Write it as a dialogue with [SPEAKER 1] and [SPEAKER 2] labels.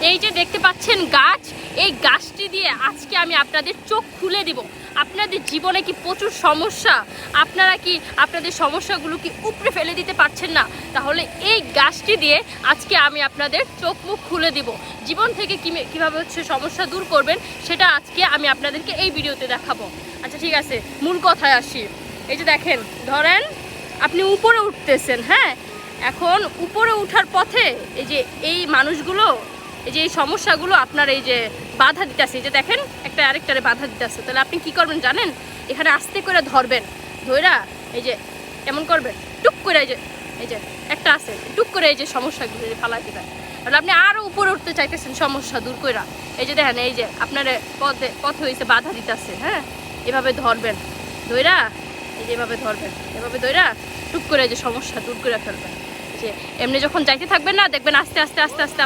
[SPEAKER 1] এই যে দেখতে পাচ্ছেন গাছ, এই গাছটি দিয়ে আজকে আমি আপনাদের চোখ খুলে দিব। আপনাদের জীবনে কি প্রচুর সমস্যা, আপনারা কি আপনাদের সমস্যাগুলো কি উপড়ে ফেলে দিতে পারছেন না, তাহলে এই গাছটি দিয়ে আজকে আমি আপনাদের চোখ মুখ খুলে দিব। জীবন থেকে কীভাবে হচ্ছে সমস্যা দূর করবেন সেটা আজকে আমি আপনাদেরকে এই ভিডিওতে দেখাবো। আচ্ছা ঠিক আছে, মূল কথায় আসি। এই যে দেখেন, ধরেন আপনি উপরে উঠতেছেন, হ্যাঁ, এখন উপরে ওঠার পথে এই যে এই মানুষগুলো, এই যে এই সমস্যাগুলো আপনার এই যে বাধা দিতেছে, এই যে দেখেন একটা আরেকটারে বাধা দিতেছে, তাহলে আপনি কি করবেন জানেন? এখানে আস্তে করে ধরবেন, ধইরা এই যে এমন করবেন, টুক করে এই যে একটা আছে, টুক করে এই যে সমস্যাগুলো ফালাই দিবেন। তাহলে আপনি আরও উপরে উঠতে চাইতেছেন সমস্যা দূর কইরা, এই যে দেখেন এই যে আপনার পথে হয়েছে বাধা দিতেছে, হ্যাঁ, এভাবে ধরবেন, ধইরা এই যে এভাবে ধরবেন, এভাবে ধইরা টুক করে এই যে সমস্যা দূর করে ফেলবেন। যে এমনি যখন যাইতে থাকবেন না, দেখবেন আস্তে আস্তে আস্তে আস্তে